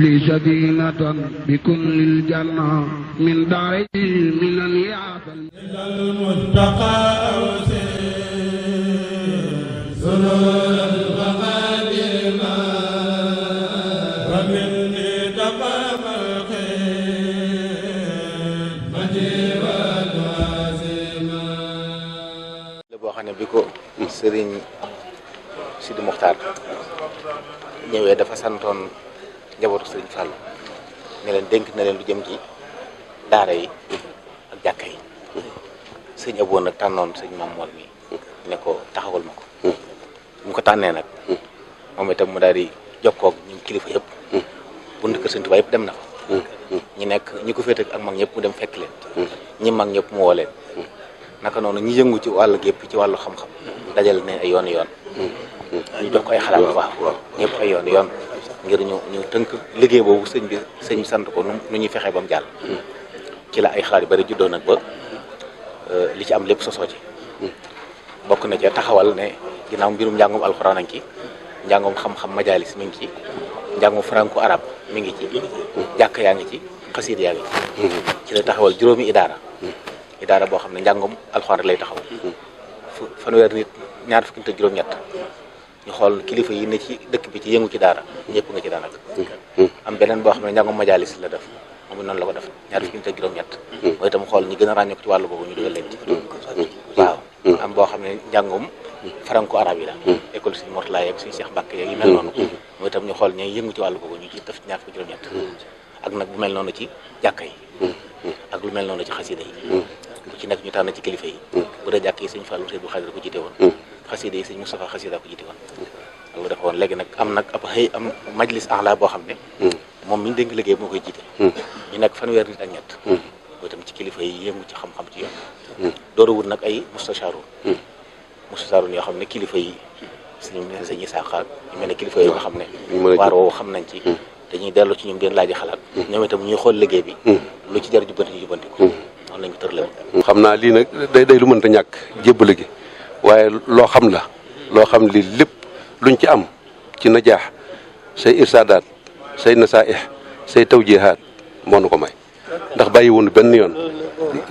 li sadinatan bi kullil janna min daari minan yaatal mustaqa boo xam ne bi ko sëriñ Sidi Muxtaar ñëwee dafa santoon njabootu sëriñ Fall ne leen dénk na leen lu jëm ci daara yi ak jàkka yi sëñ Abo nag tànnoon sëñ Mamoor mi ne ko taxawal ma ko mu ko tànnee nag moom itam mu daal di jokkoog ñu kilifa yëpp bunt kër sëñ Tuubaa yëpp dem na fa ñi ko féete ak mag ñëpp mu dem fekk leen ñi mag ñëpp mu woo leen naka noonu ñi yëngu ci wàllu gépp ci wàllu xam-xam dajal ne ay yoon ñu jox ko ay xalaat waaw ñëpp ay yoon ngir ñu tënk liggéey boobu sëñ bi sant ko nu ñuy fexee ba mu jàll ci la ay xalaat yu bari juddoo nag ba li ci am lépp sosoo ci bokk na ca taxawal ne ginnaaw mbirum njàngum alxuraan ak njàngum xam-xam majalis mi ngi ci njàngum franco arabe mi ngi ci jàkk yaa ngi ci xasiid yaa ngi ci la taxawal juróomi idaara boo xam ne njàngum alxuraan rek lay taxaw fanweer nit ñaar fukki nit ak juróom-ñett ñu xool kilifa yi ne ci dëkk bi ci yëngu ci daara ñëpp nga ci daanaka am beneen boo xam ne njàngum majalis la def moom noonu la ko def ñaar fukki nit ak juróom-ñett mooy itam xool ñi gën a ràññee ko ci wàllu boobu ñu dugal leen ci waaw am boo xam ne njàngum franco arabe yi la école suñu Mortala yeeg suñu Cheikh Mbacke yeeg yu mel noonu mooy itam ñu xool ñay yëngu ci wàllu boobu ñu ci def ñaar fukki juróom-ñett ak nag bu mel noonu ci jàkka yi ak lu mel noonu ci xasida yi bu ci nekk ñu tànn ci kilifa yi bu dee jàkk yi sëñ Fallou Seydou Khadir ko jiite woon xasida yi sëñ Moustapha xasida ko jiite woon loolu dafa woon léegi nag am nag am majlis ahla boo xam ne moom mi ñu dénk liggéey moo koy jiite ñu nekk fanweer nit ak ñett boo itam ci kilifa yi yëngu ci xam-xam ci yoon door a wut nag ay mustasharoon yoo xam ne kilifa yi sëñ Isaaxa ñu mel ne kilifa yi nga xam ne waar woowu xam nañ ci dañuy dellu ci ñoom den laaji xalaat ñoom itam ñuy xool liggéey bi lu ci jar jubbanti ñu jubbanti ko noonu lañu tërale xam naa lii nag day lu mënta ñàkk jébbale gi waaye loo xam li lépp luñ ci am ci najaax say irsaadaat say nasaih say tawjihaat moo nu ko may ndax bàyyi woon benn yoon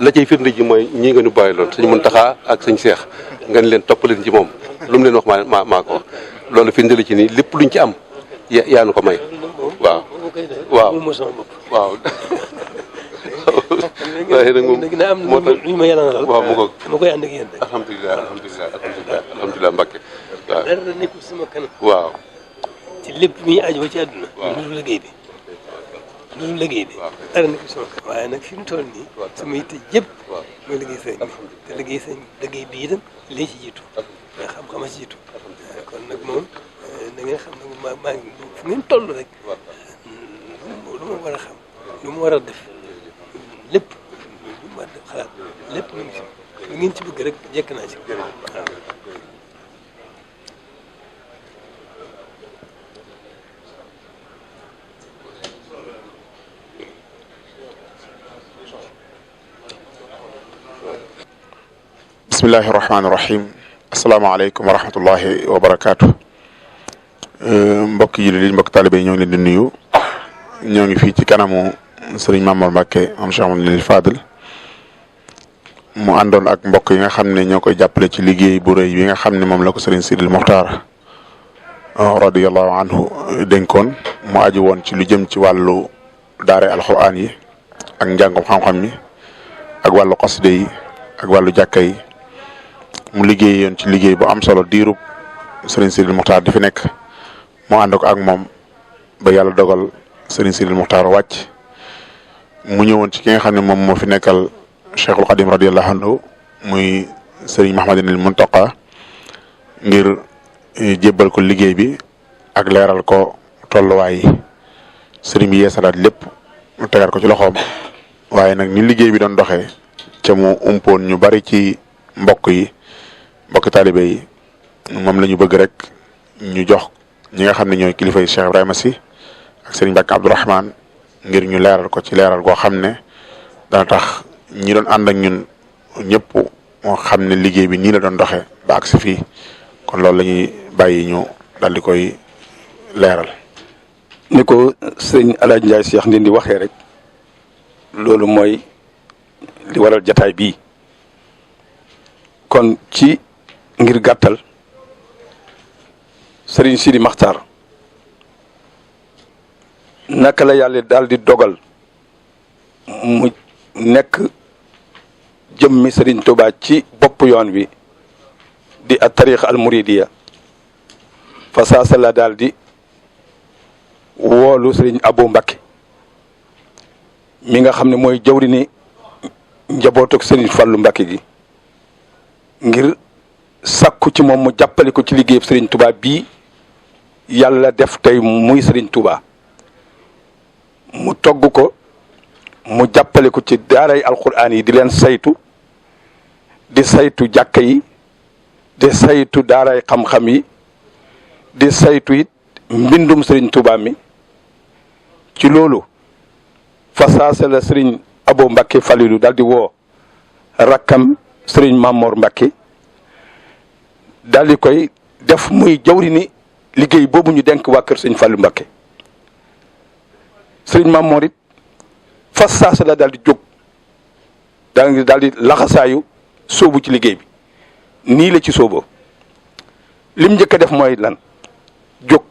la cay firnde ji mooy ñii nga ñu bàyyi loon sëñ Muntaxa ak sëñ Seex nga leen topp leen ci moom lu mu leen wax maa ko wax loolu firnde la ci nii lépp luñ ci am yaa nu ko may waaw waaye nag moom moo tax lu ma yàlla na waaw mu ko ma koy ànd ak yéen rek alhamdulilah Mbacke waaw dara nekkul sama kanam waaw ci lépp mi aju ci àdduna lu liggéey bi dara nekkul sama kanam waaye nag fi mu toll nii sama yitte jëpp mooy liggéey sëñ bi te liggéey bi itam lii ci jiitu nga xam-xama ci jiitu kon nag moom da ngeen xam ne maa ngi fu ngeen toll rek lu ma war a xam lu ma war a def lépp lu ma war a def xalaat lépp lu ngeen ci bëgg rek jekk naa ci waaw bismillahi rahmaani rahim asalaamaaleykum wa rahmatullahi wa barakaatu mbokk yi mbokk taalibe yi ñoo ngi leen di nuyu ñoo ngi fii ci kanamu sëriñ Mamour Mbacke am Cheikh Mouhamadou Fadil mu àndoon ak mbokk yi nga xam ne ñoo koy jàppale ci liggéey bu rëy bi nga xam ne moom la ko sëriñ Sidil Mokhtar radiyallahu anhu dénkoon mu aju woon ci lu jëm ci wàllu daare alxuraan yi ak njàngum xam-xam mi ak wàllu xasida yi ak wàllu jàkka yi mu liggéey yoon ci liggéey bu am solo diirub sëriñ Sidil Mokhtar di fi nekk mu ànd ko ak moom ba yàlla dogal sëriñ Sidil Mokhtar wàcc mu ñëwoon ci ki nga xam ne moom moo fi nekkal Cheikhul Khadim radiyallahu anhu muy sëriñ Mahamadinil Muntaqa ngir jébbal ko liggéey bi ak leeral ko tolluwaay yi sëriñ bi yeesalaat lépp mu tegaat ko ci loxoom waaye nag ni liggéey bi doon doxee ca mu umpoon ñu bari ci mbokki taalibe yi moom la ñu bëgg rek ñu jox ñi nga xam ne ñooy kilifa yi Cheikh Ibrahima Sy ak Serigne Mbacke Abdourahmane ngir ñu leeral ko ci leeral goo xam ne dana tax ñi doon ànd ak ñun ñëpp moo xam ne liggéey bi nii la doon doxee ba agsi fii kon loolu la ñuy bàyyi ñu daal di koy leeral. ni ko sëñ El Hadj Ndiaye Cheikh Ndindi waxee rek loolu mooy li waral jataay bii kon ci ngir gàttal Serigne Sidi Maxtaar naka la yàlla daal di dogal mu nekk jëmmi Serigne Touba ci bopp yoon wi di at tariqa al muridiya fa saasa la daal di woolu Serigne Abou Mbacké mi nga xam ne mooy jawri ni njabootuk Serigne Fallou Mbacké gi ngir sàkku ci moom mu jàppale ko ci liggéeyub Serigne Touba bii yàlla def tey muy Serigne Touba mu togg ko mu jàppale ko ci daaray alquran yi di leen saytu di saytu jàkka yi di saytu daaray xam-xam yi di saytu it mbindum Serigne Touba mi ci loolu fasaase la Serigne Abou Mbacké Falilou daal di woo rakkam Serigne Mamor Mbacké daal di koy def muy jawri ni liggéey boobu ñu denk waa kër Serigne Fallou Mbacké Serigne Mamor it fasaase la daal di jóg daal di laxasaayu sóobu ci liggéey bi nii la ci sóoboo lim njëkk a def mooy lan jóg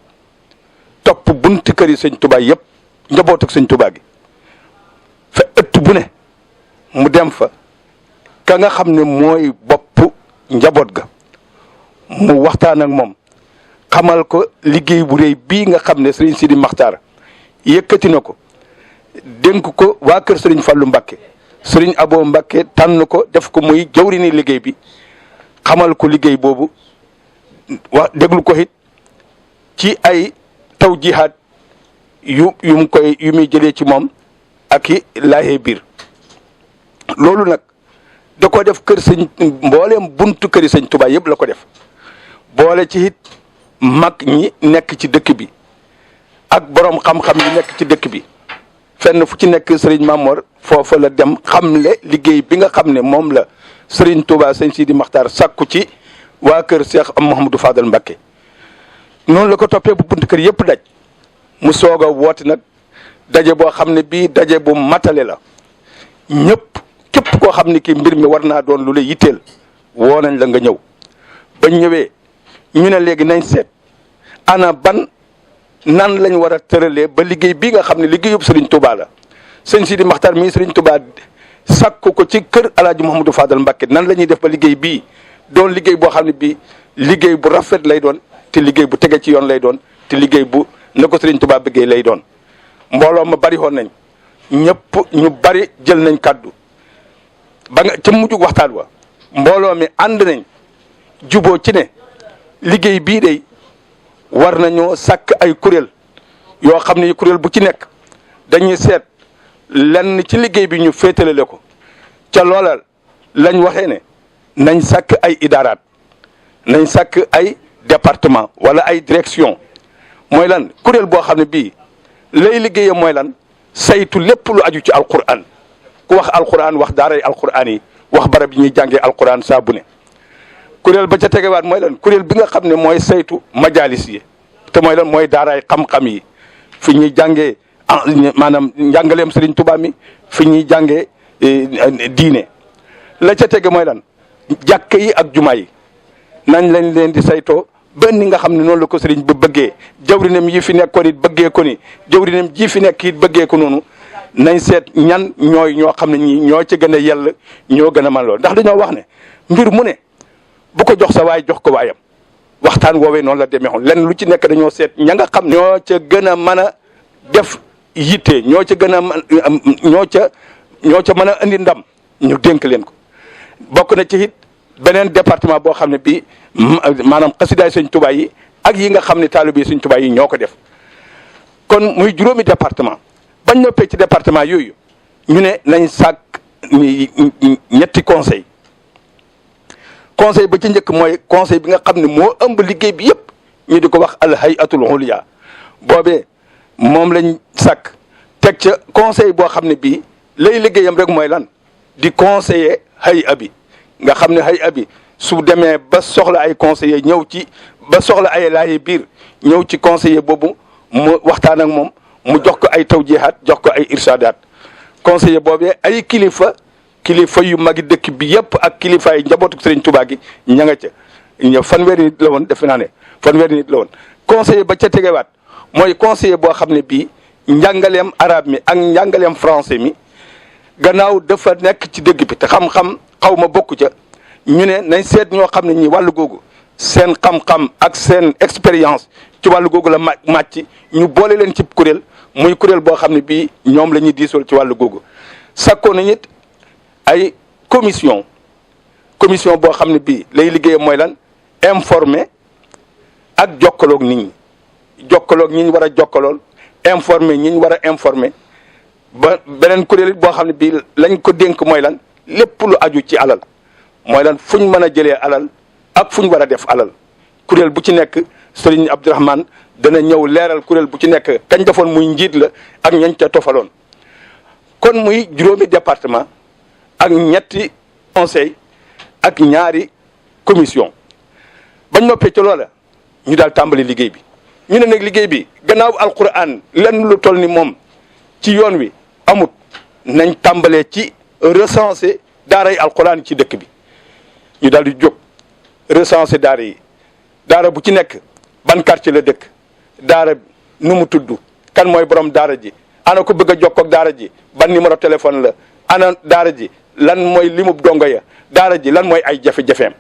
topp bunti kër yi Sëñ Touba yëpp njaboot ak Sëñ Touba gi fa ëtt bu ne mu dem fa ka nga xam ne mooy bopp njaboot ga mu waxtaan ak moom xamal ko liggéey bu rëy bii nga xam ne Serigne Sidi Maxtaar yëkkati na ko dénk ko waa kër Serigne Fallou Mbacké Serigne Abou Mbacké tànn ko def ko muy jawri ni liggéey bi xamal ko liggéey boobu wax déglu ko it ci ay taw jihaad yu muy jëlee ci moom ak i laayee biir loolu nag da ko def kër sëñ mbooleem buntu këri Sëñ Touba yëpp la ko def boole ci it mag ñi nekk ci dëkk bi ak borom xam-xam yi nekk ci dëkk bi fenn fu ci nekk Serigne Mamor foofa la dem xamle liggéey bi nga xam ne moom la Serigne Touba Sëñ Sidi Maxtaar sàkku ci waa kër Cheikh Mouhamadou Fadal Mbacké noonu la ko toppee bu buntu kër yëpp daj mu soog a woote nag daje boo xam ne bii daje bu matale la ñëpp képp koo xam ne kii mbir mi war naa doon lu la yitteel woo nañ la nga ñëw bañ ñëwee ñu ne léegi nañ seet ana ban nan lañ war a tëralee ba liggéey bii nga xam ne liggéeyub Serigne Touba la Sëñ Sidi Maxtaar mii Serigne Touba sàkku ko ci kër El Hadj Mouhamadou Fadal Mbacké nan la ñuy def ba liggéey bii doon liggéey boo xam ne bii liggéey bu rafet lay doon te liggéey bu tege ci yoon lay doon te liggéey bu na ko Serigne Touba bëggee lay doon mbooloo ma bari woon nañ ñëpp ñu bari jël nañ kàddu ba nga ca mujjug waxtaan wa mbooloo mi ànd nañ juboo ci ne liggéey bii day war nañoo sàkk ay kuréel yoo xam ne kuréel bu ci nekk dañuy seet lenn ci liggéey bi ñu féetalale ko ca loola lañ waxee ne nañ sàkk ay idaaraat nañ sàkk ay département wala ay direction mooy lan kuréel boo xam ne bii lay liggéeyam mooy lan saytu lépp lu aju ci alquran ku wax alquran wax daaray alquran yi wax barab yi ñuy jàngee alquran saa bu ne kuréel ba ca tegewaat mooy lan kuréel bi nga xam ne mooy saytu majalis yi te mooy lan mooy daaraay xam-xam yi fi ñuy jàngee maanaam njàngaleem Serigne Touba mi fi ñuy jàngee diine la ca tege mooy lan jàkk yi ak jumaa yi nañ lañ leen di saytoo ba ni nga xam ne noonu la ko Serigne ba bëggee jawrinam yi fi nekkoon it bëggee ko ni jawrinam ji fi nekk it bëggee ko noonu nañ seet ñan ñooy ñoo xam ne ñii ñoo ca gën a yell ñoo gën a man lool ndax dañoo wax ne mbir mu ne bu ko jox sa waay jox ko waayam waxtaan woowee noonu la demee xoon lenn lu ci nekk dañoo seet ña nga xam ne ñoo ca gën a mën a def yitte ñoo ca gën a ñoo ca mën a indi ndam ñu dénk leen ko bokk na ci it beneen département boo xam ne bii maanaam xasidaay Sëñ Touba yi ak yi nga xam ne taalibe Sëñ Touba yi ñoo ko def kon muy juróomi département bañ noppee ci département yooyu ñu ne nañ sàkk ñetti conseil ba ci njëkk mooy conseil bi nga xam ne moo ëmb liggéey bi yëpp ñu di ko wax al hayatul ulya boobee moom lañ sàkk teg ca conseil boo xam ne bii lay liggéeyam rek mooy lan di conseiller hay'a bi nga xam ne hay'a bi su demee ba soxla ay conseillers ñëw ci ba soxla ay laaye biir ñëw ci conseiller boobu mu waxtaan ak moom mu jox ko ay tawjihaat jox ko ay irsaadaat conseiller boobee ay kilifa yu magi dëkk bi yëpp ak kilifa yi njabootu Sëriñ Tuubaa gi ña nga ca fanweeri nit la woon defe naa ne fanweeri nit la woon. conseiller ba ca tegewaat mooy conseiller boo xam ne bii njàngaleem arabe mi ak njàngaleem français mi gannaaw dafa nekk ci dëgg bi te xam-xam xaw ma bokku ca ñu ne nañ seet ñoo xam ne ñi wàllu googu seen xam-xam ak seen expérience ci wàllu googu la màcc ñu boole leen ci kuréel muy kuréel boo xam ne bii ñoom la ñuy diisool ci wàllu googu. sakkoon nañ it ay commission boo xam ne bii lay liggéeyam mooy lan informer ak jokkaloog nit ñi jokkaloog ñi ñu war a jokkalool informer ñi ñu war a informer ba beneen kuréel boo xam ne bii lañ ko dénk mooy lan lépp lu aju ci alal mooy lan fu ñu mën a jëlee alal ak fu ñu war a def alal kuréel bu ci nekk Serigne Abdourahmane dana ñëw leeral kuréel bu ci nekk kañ defoon muy njiit la ak ñañ ca tofaloon. kon muy juróomi département ak ñetti conseil ak ñaari commission bañ noppee ci loola ñu daal tàmbali liggéey bi ñu ne nag liggéey bi gannaaw alquran lenn lu toll ni moom ci yoon wi amut nañ tàmbalee ci recenser daaray alquran ci dëkk bi ñu daal di jóg recenser daara yi daara bu ci nekk ban quartier la dëkk daara nu mu tudd kan mooy borom daara ji ana ko bëgg a jokkoo ak daara ji ban numéro téléphone la ana daara ji lan mooy limub dongo ya daara ji lan mooy ay jafe-jafeem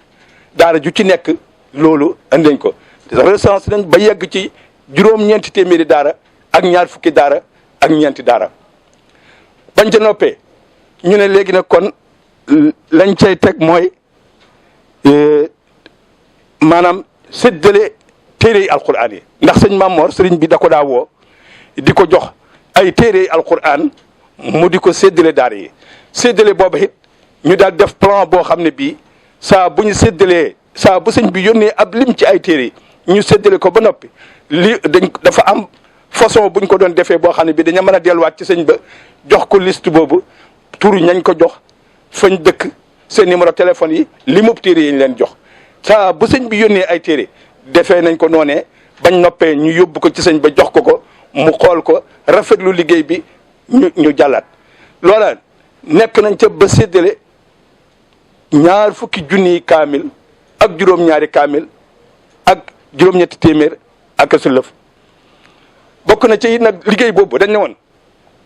daara ju ci nekk loolu andañ ko recense nañ ba yegg ci juróom-ñeenti téeméeri daara ak ñaar fukki daara ak ñeenti daara bañ ca noppee ñu ne léegi nag kon lañ cay teg mooy maanaam séddale téere yi alquran yi ndax sëñ Mamor sëriñ bi da ko daa woo di ko jox ay téere yi alquran mu di ko séddale daara yi séddale booba it ñu daal def plan boo xam ne bii saa bu ñu séddalee saa bu sëñ bi yónnee ab lim ci ay téere yi ñu séddale ko ba noppi dafa am façon buñ ko doon defee boo xam ne bii daña mën a delluwaat ci sëñ ba jox ko liste boobu tur ñañ ko jox fañ dëkk seen numéro téléphone yi limub téere yi ñu leen jox saa bu sëñ bi yónnee ay téere defee nañ ko noonee bañ noppee ñu yóbbu ko ci sëñ ba jox ko mu xool ko rafetlu liggéey bi ñu jàllaat loola nekk nañ ca ba séddale 2 fukki junniy kaamil ak juróom-ñaari kaamil ak juróom-ñetti téeméer ak su lëf bokk na ci it nag liggéey boobu dañ ne woon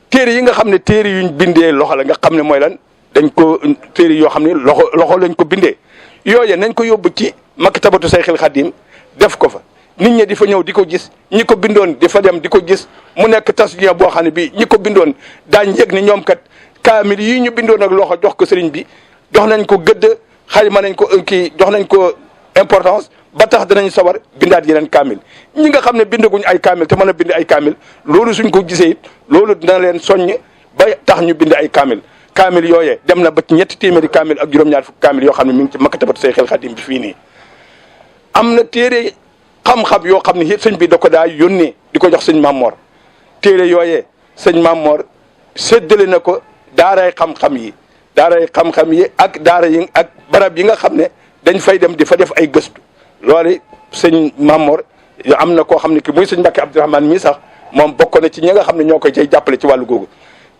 téere yi nga xam ne téere yuñ bindee loxo la nga xam ne mooy lan dañ ko téere yoo xam ne loxo lañ ko bindee yooye nañ ko yóbbu ci maktabatu Sayxil Xadim def ko fa nit ñi di fa ñëw di ko gis ñi ko bindoon di fa dem di ko gis mu nekk tasniya boo xam ne bii ñi ko bindoon daañ yëg ni ñoom kat kaamil yi ñu bindoon ak loxo jox ko sëriñ bi jox nañ ko gëdd xayma nañ ko jox nañ ko importance ba tax danañ sawar bindaat yeneen kaamil ñi nga xam ne bindaguñ ay kaamil te mën a bind ay kaamil loolu suñ ko gisee it loolu dina leen soññ ba tax ñu bind ay kaamil yooyee dem na ba ci 3 téeméeri kaamil ak juróom-ñaar fukki kaamil yoo xam ne mi ngi ci maktabatu Sayxil Xadim bi fii nii am na téere xam-xam yoo xam ne it sëñ bi da ko daa yónnee di ko jox sëñ Mamor téere yooyee sëñ Mamor séddale na ko daaray xam-xam yi ak daara yi ak barab yi nga xam ne dañ fay dem di fa def ay gëstu loolu sëñ Mamor am na koo xam ne ki muy sëñ Mbàkke Abdourahmane mii sax moom bokk na ci ñi nga xam ne ñoo koy cay jàppale ci wàllu googu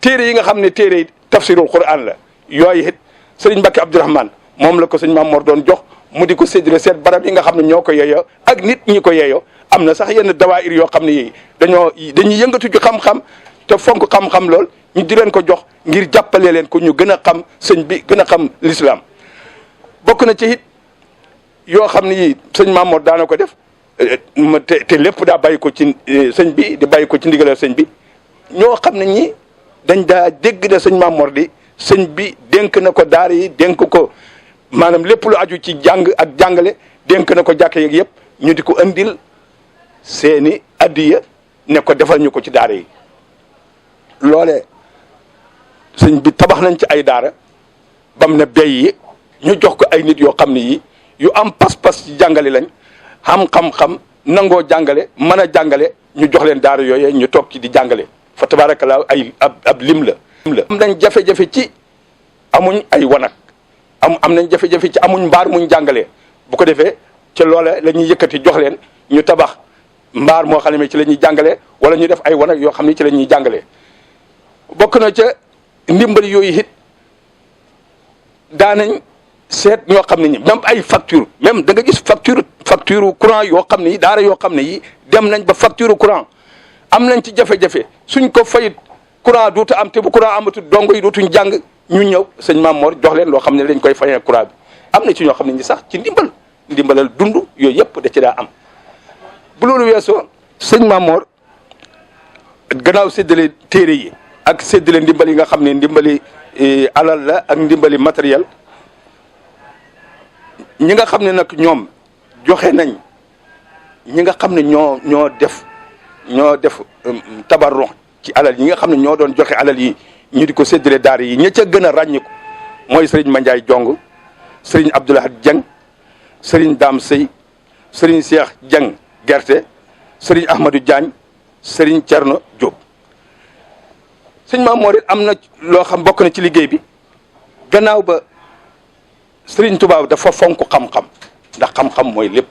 téere yi nga xam ne téere yi tafsirul Quran la yooyu it sëñ Mbàkke Abdourahmane moom la ko sëñ Mamor doon jox mu di ko séddale seet barab yi nga xam ne ñoo ko yeeyoo ak nit ñi ko yeeyoo am na sax yenn dawaayir yoo xam ne yi dañuy yëngatu ci xam-xam te fonk xam-xam lool ñu di leen ko jox ngir jàppale leen ko ñu gën a xam sëñ bi gën a xam l'islam bokk na ci it yoo xam ne yi sëñ Mamor daana ko def te lépp daa bàyyi ko ci sëñ bi di bàyyi ko ci ndigalal sëñ bi ñoo xam ne ñi dañ daa dégg ne sëñ Mamor di sëñ bi dénk na ko daara yi dénk ko maanaam lépp lu aju ci jàng ak jàngale dénk na ko jàkka yeeg yëpp ñu di ko andil seeni addiya ne ko defal ñu ko ci daara yi loolee sëñ bi tabax nañ ci ay daara bam ne béy yi ñu jox ko ay nit yoo xam ne yi yu am pas-pas ci jàngale lañ xam xam-xam nangoo jàngale mën a jàngale ñu jox leen daara yooyee ñu toog ci di jàngale fa tabaarakallaa ay ab lim la am nañ jafe-jafe ci amuñ ay wanag am nañ jafe-jafe ci amuñ mbaar muñ jàngalee bu ko defee ca loola la ñuy yëkkati jox leen ñu tabax mbaar moo xam ne ci la ñuy jàngalee wala ñu def ay wanag yoo xam ne ci la ñuy jàngalee. bokk na ca ndimbali yooyu it daanañ seet ñoo xam ne ñi même ay facture même da nga gis facture courant yoo xam ne yi daara yoo xam ne yi dem nañ ba facture courant am nañ ci jafe-jafe suñ ko fayit courant dootu am te bu courant amatul dongo yi dootuñ jàng ñu ñëw sëñ Maam Mor jox leen loo xam ne lañ koy fayee courant bi am na ci ñoo xam ne ñi sax ci ndimbalal dund yooyu yëpp da ci daa am. bu loolu weesoo sëñ Maam Mor gannaaw séddale téere yi ak séddale ndimbal yi nga xam ne ndimbali alal la ak ndimbali matériel ñi nga xam ne nag ñoom joxe nañ ñi nga xam ne ñoo def tabarrux ci alal yi nga xam ne ñoo doon joxe alal yi ñu di ko séddale daara yi ña ca gën a ràññiku mooy sëriñ Mandiaye Jong sëriñ Abdoulahad Dieng sëriñ Dame Sey sëriñ Cheikh Dieng Gerte sëriñ Ahmadou Diagne sëriñ Thierno Diop. sëñ Maam Mor it am na loo xam bokk na ci liggéey bi gannaaw ba sëriñ Touba dafa fonk xam-xam ndax xam-xam mooy lépp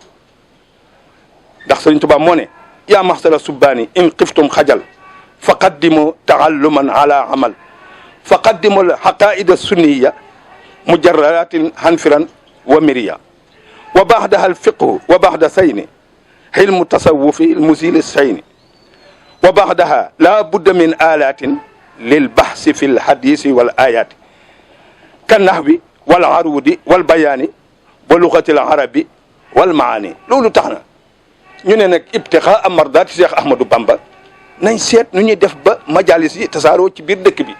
ndax sëriñ Touba moo ne yaa maxsala subbaani in xiftum xajal fa qaddimu taalluman ala amal fa qaddimu l xaqaida sunniya mujarradatin hanfiran wa miriya wa baxdaha alfiqhu wa baxda sayni xilmu tasawufi lmusili sayni wa baxdaha la budda min alatin lilbaxsi fi lhadisi wal ayati kan nahwi wal arudi wal bayaani wa lugati l arabi wal maani loolu tax na ñu ne nag ibtixa amardaati Cheikh Ahmadou Bamba nañ seet nu ñuy def ba majalis yi tasaaroo ci biir dëkk bi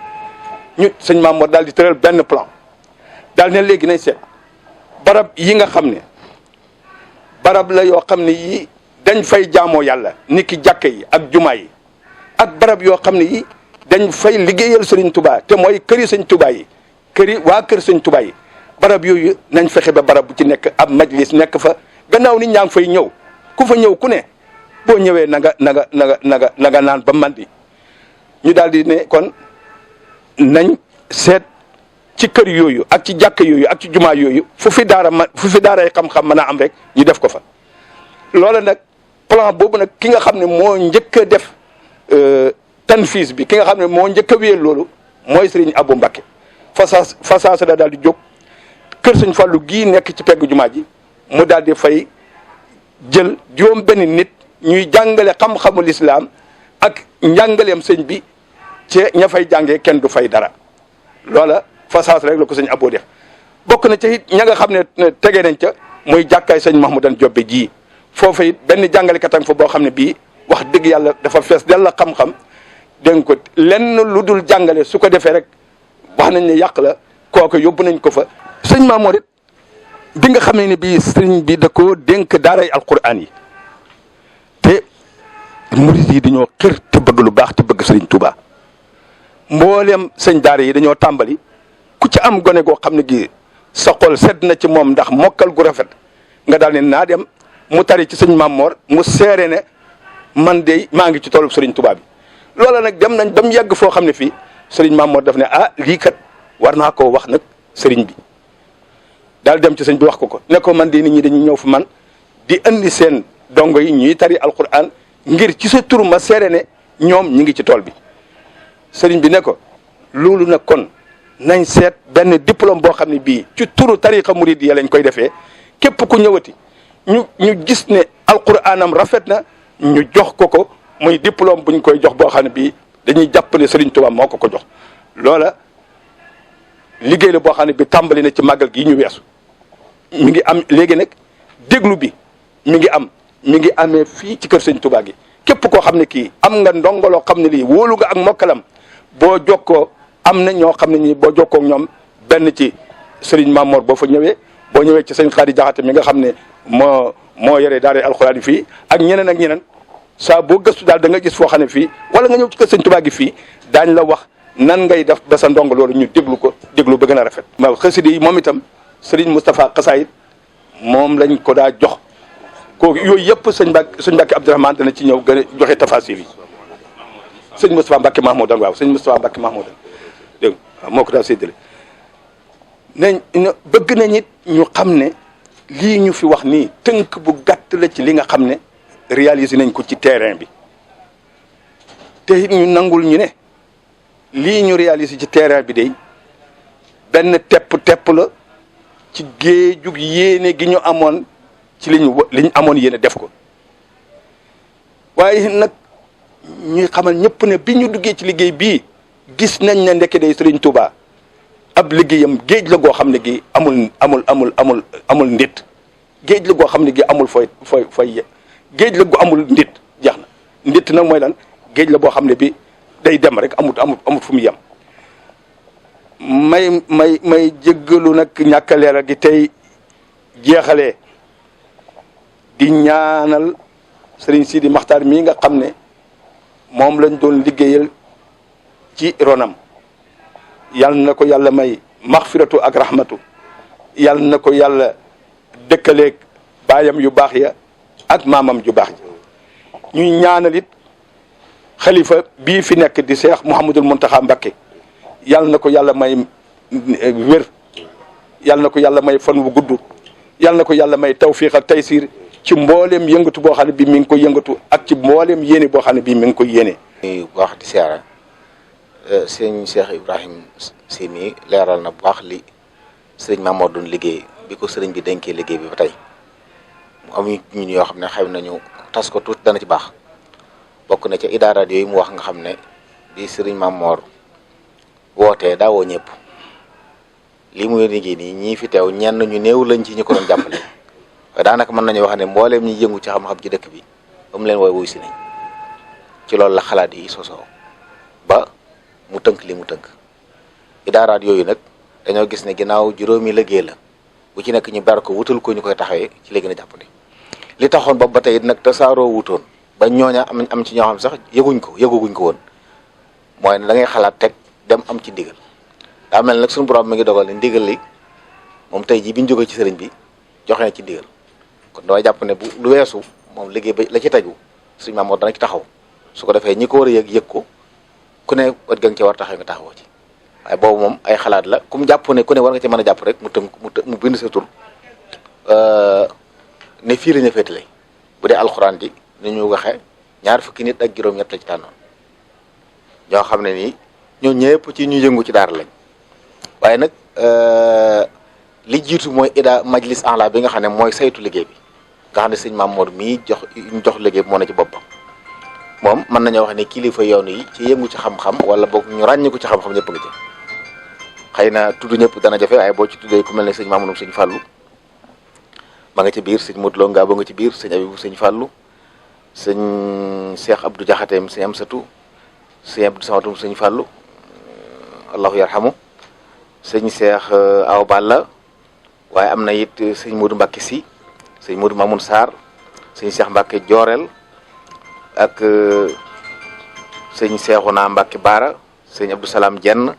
ñu sëñ Maam Mor daal di tëral benn plan daal ne léegi nañ seet barab yi nga xam ne barab la yoo xam ne yi dañ fay jaamoo yàlla niki jàkka yi ak jumaa yi ak barab yoo xam ne yi dañ fay liggéeyal sëriñ Touba te mooy këri sëñ Touba yi waa kër sëñ Touba yi barab yooyu nañ fexe ba barab bu ci nekk ab majlis nekk fa gannaaw nit ñaa ngi fay ñëw ku fa ñëw ku ne boo ñëwee na nga naan ba mandi ñu daal di ne kon nañ seet ci kër yooyu ak ci jàkk yooyu ak ci jumaa yooyu fu fi daaray xam-xam mën a am rek ñu def ko fa. loola nag plan boobu nag ki nga xam ne moo njëkk a def tanfiis bi ki nga xam ne moo njëkk a wéyal loolu mooy Serigne Abou Mbacké fasaasa la daal di jóg kër Sëñ Fallu gii nekk ci pegg jumaa ji mu daal di fay jël juróom benn nit ñuy jàngale xam-xamu lislaam ak njàngaleem sëñ bi ci ña fay jàngee kenn du fay dara loola fasaas rek la ko sëñ Aboo def bokk na ca it ña nga xam ne tege nañ ca muy jàkkaay sëñ Mahmoudan Jobbe ji foofa it benn jàngalekatam fa boo xam ne bii wax dëgg yàlla dafa fees del la xam-xam dégg ko lenn lu dul jàngale su ko defee rek wax nañ ne yàq la kooku yóbbu nañ ko fa sëñ Maam Mor it bi nga xam ne bii sëriñ bi da ko dénk daaray alquran yi te murid yi dañoo xër te bëgg lu baax te bëgg sëriñ Touba mboolem sëñ daara yi dañoo tàmbali ku ci am gone goo xam ne gi sa xol sedd na ci moom ndax mokkal gu rafet nga daal ne naa dem mu tari ci sëñ Maam Mor mu seere ne man de maa ngi ci toolu sëriñ Touba bi loola nag dem nañ ba mu yàgg foo xam ne fii sëriñ Maam Mor daf ne lii kat war naa koo wax nag sëriñ bi daal dem ci sëñ bi wax ko ne ko man de nit ñi dañuy ñëw fi man di andi seen dongo yi ñuy tari alquran ngir ci sa tur ma seere ne ñoom ñi ngi ci tool bi sëriñ bi ne ko loolu nag kon nañ seet benn diplôme boo xam ne bii ci turu tariqa murid ya lañ koy defee képp ku ñëwati ñu gis ne alquranam rafet na ñu jox ko muy diplôme buñ koy jox boo xam ne bii dañuy jàpp ne Sëriñ Tuubaa moo ko jox loola liggéey la boo xam ne bi tàmbali na ci màggal gi ñu weesu mi ngi am léegi nag déglu bi mi ngi amee fii ci kër Sëriñ Tuubaa gi képp koo xam ne kii am nga ndongoloo xam ne lii wóolu nga ak mokkalam boo jokkoo am na ñoo xam ne ñi boo jokkoo ak ñoom benn ci Sëriñ Maam Mor boo fa ñëwee boo ñëwee ci sëñ Xaadi Jaxate mi nga xam ne moo yore daara alxuraan fii ak ñeneen ak ñeneen saa boo gëstu daal da nga gis foo xam ne fii wala nga ñëw ci kër Sëriñ Tuubaa gi fii daañ la wax nan ngay def ba sa ndongo loolu ñu déglu ba gën a rafet. ma xasida yi moom itam Sëriñ Moustapha Xasaayit moom lañ ko daa jox kooku yooyu yëpp sëñ Mbàkke Abdourahmane dana ci ñëw gën a joxe tafasir yi sëñ Moustapha Mbàkke Mahmoudan waaw sëñ Moustapha Mbàkke Mahmoudan dégg nga moo ko daa séddale nañ bëgg nañ it ñu xam ne lii ñu fi wax nii tënk bu gàtt la ci li nga xam ne réaliser nañ ko ci terrain bi te it ñu nangul ñu ne lii ñu réaliser ci terrain bi day benn tepp la ci géejug yéene gi ñu amoon ci li ñu amoon yéene def ko waaye nag ñuy xamal ñëpp ne bi ñu duggee ci liggéey bii gis nañ ne ndeke day Sëriñ Tuubaa ab liggéeyam géej la goo xam ne gi amul ndit géej la goo xam ne gi amul fooy géej la gu amul ndit jeex na ndit nag mooy lan géej la boo xam ne bi day dem rek amut fu mu yem may jéggalu nag ñàkk a leeral gi tey jeexalee di ñaanal Sëriñ Sidi Maxtaar mii nga xam ne moom lañ doon liggéeyal ci ronam yal na ko yàlla may maxfiratu ak rahmatu yal na ko yàlla dëkkaleeg baayam yu baax ya ak maamam ju baax ji ñuy ñaanal it xalifa bii fi nekk di Cheikh Mouhamadul Mountakha Mbacké yal na ko yàlla may wér yal na ko yàlla may fan wu gudd yal na ko yàlla may tawfiq ak taysir ci mbooleem yëngatu boo xam ne bii mi ngi koy yëngatu ak ci mbooleem yéene boo xam ne bii mi ngi koy yéene. bu baax di siyaara sëñ Cheikh Ibrahim si mi leeral na bu baax li sëriñ Mamour doon liggéey bi ko sëriñ bi dénkee liggéey bi ba tey mu am ñun yoo xam ne xëy nañu tas ko tuuti dana ci baax bokk na ca idaaraat yooyu mu wax nga xam ne bi sëriñ Mamour wootee daawoo ñëpp lii muy liggéey nii ñii fi teew ñenn ñu néew lañ ci ñu ko doon jàppale waaye daanaka mën nañu wax ne mbooleem ñi yëngu ci xam-xam ci dëkk bi ba mu leen wooy wuy si nañ ci loolu la xalaat yi sosoo ba mu tënk li mu tënk idaaraat yooyu nag dañoo gis ne ginnaaw juróomi liggéey la bu ci nekk ñu ber ko wutal ko ñu koy taxawee ci léegi na jàppandi li taxoon boobu ba tey nag tasaaroo wutoon ba ñooña am ci ñoo xam sax yëguñ ko woon mooy ne da ngay xalaat teg dem am ci ndigal daa mel nag suñu borom mi ngi dogal ne ndigal li moom tey jii bi ñu jógee ci sëriñ bi joxe na ci ndigal kon doo jàpp ne bu lu weesu moom liggéey ba la ci taju suñu maam moo dana ci taxaw su ko defee ñi ko war a yëg ko ku ne wet ga nga ci war taxaw nga taxawoo ci waaye boobu moom ay xalaat la ku mu jàpp ne ku ne war nga ci mën a jàpp rek mu bind sa tur ne fii la ñu féetale bu dee alxuraan ji ni ñu waxee 20 nit ak juróom-ñett la ci tànnoon ñoo xam ne nii ñoo ñëpp ci ñu yëngu ci daara lañ waaye nag li jiitu mooy majlis enla bi nga xam ne mooy saytu liggéey bi nga xam ne sëñ Mamour mii jox liggéey bi moo na ci boppam moom mën nañoo wax ne kilifa yoon yi ci yëngu ci xam-xam wala boog ñu ràññi ko ci xam-xam ñëpp nga ci xëy na tudd ñëpp dana jafe waaye boo ci tuddee ku mel ne sëñ Mamour sëñ Fallou ma nga ci biir sëñ Modou Lo nga ba nga ci biir sëñ Abibou sëñ Fallou sëñ Cheikh Abdou Diakhateem sëñ Amsatou sëñ Abdou Samatum sëñ Fallou allahu yarhamu sëñ Cheikh Awa Balla waaye am na it sëñ Modou Mbacke si sëñ Modou Mamoun Sarr sëñ Cheikh Mbacke Diorel ak sëñ Cheikhouna Mbacke Baara sëñ Abdou Salam Dieng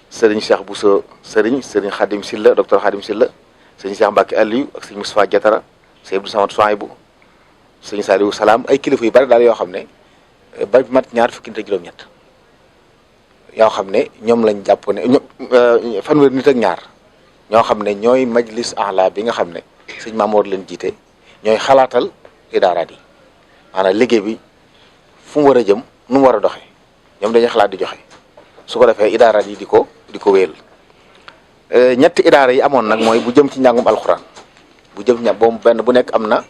sëriñ Cheikh Bousso sëriñ Khadim Silla docteur Khadim Silla sëñ Cheikh Mbacke Aliou ak sëñ Moustapha Diatara sëñ Abdou Samad Souaïbou sëñ Saliou Salam ay kilifa yu bari daal yoo xam ne ba mat 20 nit ak juróom-ñett yoo xam ne ñoom lañ jàpp ne fanweeri nit ak ñaar ñoo xam ne ñooy majlis ahla bi nga xam ne sëñ Mamour leen jiite ñooy xalaatal idaaraat yi maanaam liggéey bi fu mu war a jëm nu mu war a doxee ñoom dañuy xalaat di joxe su ko defee idaaraat yi di ko wéyal ñetti idaara yi amoon nag mooy bu jëm ci njàngum alxuraan bu jëm ci boobu benn bu nekk am na